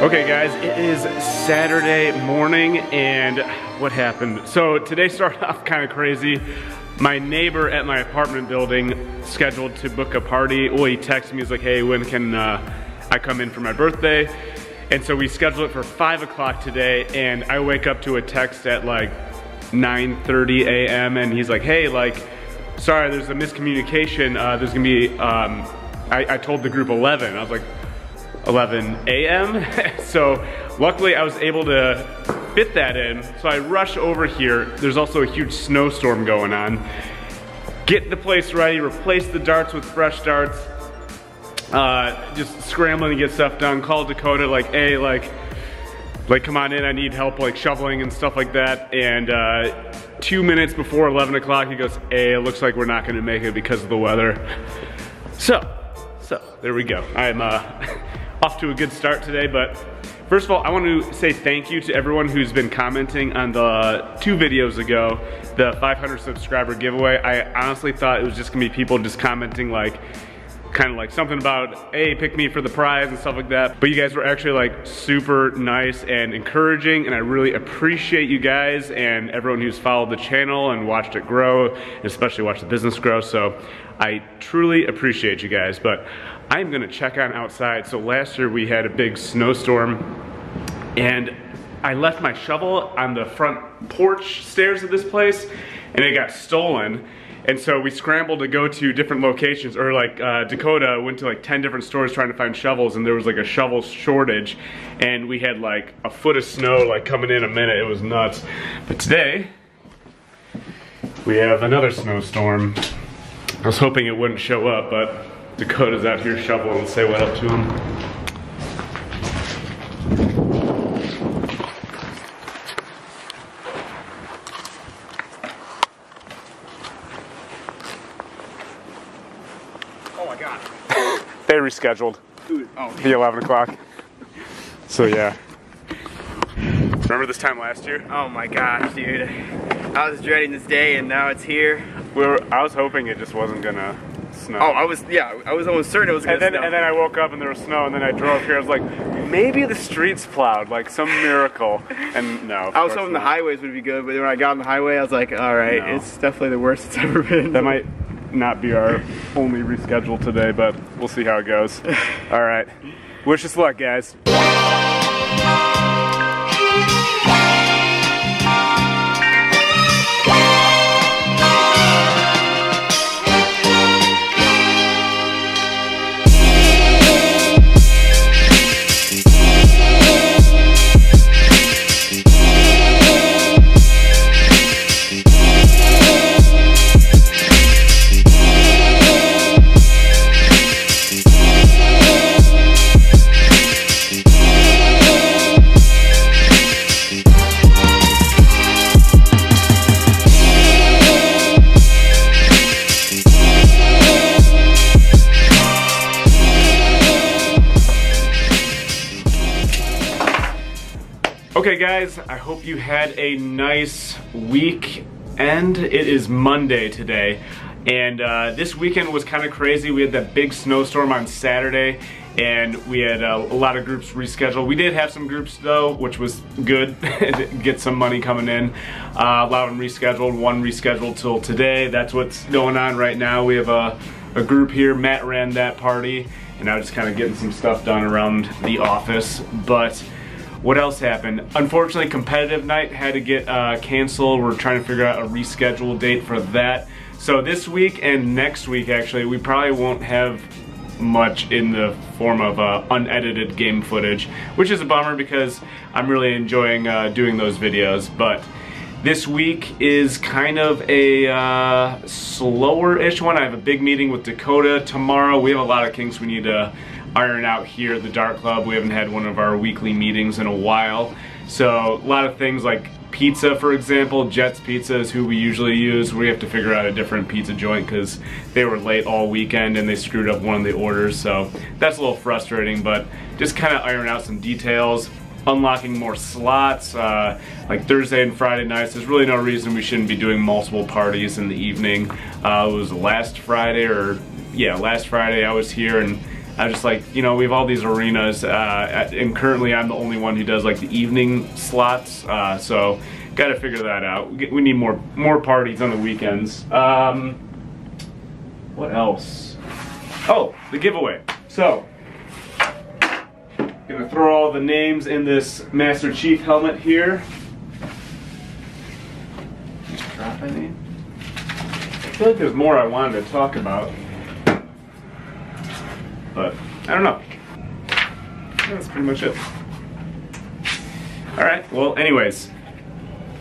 Okay guys, it is Saturday morning and what happened? So today started off kind of crazy. My neighbor at my apartment building scheduled to book a party. Well, he texted me, he's like, hey, when can I come in for my birthday? And so we scheduled it for 5 o'clock today, and I wake up to a text at like 9:30 a.m. and he's like, hey, like, sorry, there's a miscommunication. There's gonna be, I told the group 11. I was like, 11 a.m. So luckily I was able to fit that in. So I rush over here. There's also a huge snowstorm going on. Get the place ready, replace the darts with fresh darts. Just scrambling to get stuff done. Call Dakota like, hey, like come on in, I need help like shoveling and stuff like that. And 2 minutes before 11 o'clock he goes, hey, it looks like we're not gonna make it because of the weather. So there we go. I'm off to a good start today, but first of all, I want to say thank you to everyone who's been commenting on the 2 videos ago, the 500 subscriber giveaway. I honestly thought it was just gonna be people just commenting like, kind of like something about, hey, pick me for the prize and stuff like that. But you guys were actually like super nice and encouraging, and I really appreciate you guys and everyone who's followed the channel and watched it grow, and especially watched the business grow. So I truly appreciate you guys. But I'm gonna check on outside. So last year we had a big snowstorm and I left my shovel on the front porch stairs of this place and it got stolen. And so we scrambled to go to different locations, or like Dakota went to like 10 different stores trying to find shovels, and there was like a shovel shortage, and we had like a foot of snow like coming in a minute. It was nuts. But today we have another snowstorm. I was hoping it wouldn't show up, but Dakota's out here shoveling. Say what up to him. Oh my god. They rescheduled. The 11 o'clock. So yeah. Remember this time last year? Oh my gosh, dude. I was dreading this day and now it's here. I was hoping it just wasn't gonna snow. Oh, I was almost certain it was gonna snow. And then I woke up and there was snow, and then I drove here. I was like, maybe the streets plowed, like some miracle. And no. I was hoping the highways would be good, but when I got on the highway, I was like, all right, no. It's definitely the worst it's ever been. That might not be our only reschedule today, but we'll see how it goes. All right. Wish us luck, guys. Okay guys, I hope you had a nice weekend. It is Monday today, and this weekend was kind of crazy. We had that big snowstorm on Saturday, and we had a lot of groups rescheduled. We did have some groups though, which was good, get some money coming in. A lot of them rescheduled, one rescheduled till today. That's what's going on right now. We have a group here. Matt ran that party, and I was just kind of getting some stuff done around the office. But what else happened? Unfortunately, competitive night had to get canceled. We're trying to figure out a rescheduled date for that. So this week and next week, actually, we probably won't have much in the form of unedited game footage, which is a bummer because I'm really enjoying doing those videos. But this week is kind of a slower-ish one. I have a big meeting with Dakota tomorrow. We have a lot of kinks we need to iron out here at the Dart Club. We haven't had one of our weekly meetings in a while. So a lot of things like pizza, for example. Jet's Pizza is who we usually use. We have to figure out a different pizza joint because they were late all weekend and they screwed up one of the orders. So that's a little frustrating, but just kind of iron out some details. Unlocking more slots, like Thursday and Friday nights. There's really no reason we shouldn't be doing multiple parties in the evening. It was last Friday, or yeah, last Friday I was here and I just like, you know, we have all these arenas, and currently I'm the only one who does like the evening slots, so gotta figure that out. We need more parties on the weekends. What else? Oh, the giveaway. So, gonna throw all the names in this Master Chief helmet here. Drop any? I feel like there's more I wanted to talk about, but I don't know. That's pretty much it. Alright, well anyways,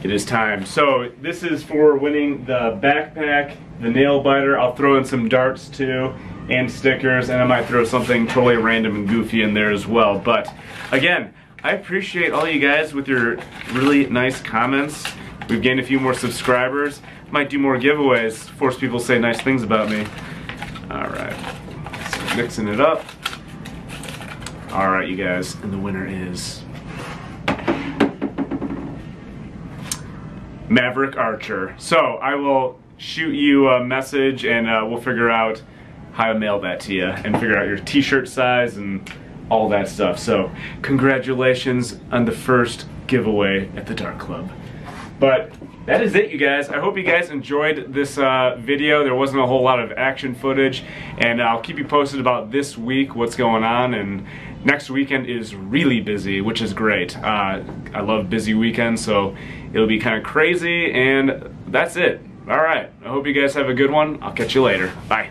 it is time. So this is for winning the backpack, the Nailbiter. I'll throw in some darts too, and stickers, and I might throw something totally random and goofy in there as well. But again, I appreciate all you guys with your really nice comments. We've gained a few more subscribers. Might do more giveaways, force people to say nice things about me. Alright, so mixing it up. Alright, you guys, and the winner is Maverick Archer. So I will shoot you a message and we'll figure out how to mail that to you and figure out your t-shirt size and all that stuff. So congratulations on the first giveaway at the Dart Club. But that is it, you guys. I hope you guys enjoyed this video. There wasn't a whole lot of action footage, and I'll keep you posted about this week, what's going on, and next weekend is really busy, which is great. I love busy weekends, so it'll be kind of crazy, and that's it. All right, I hope you guys have a good one. I'll catch you later. Bye.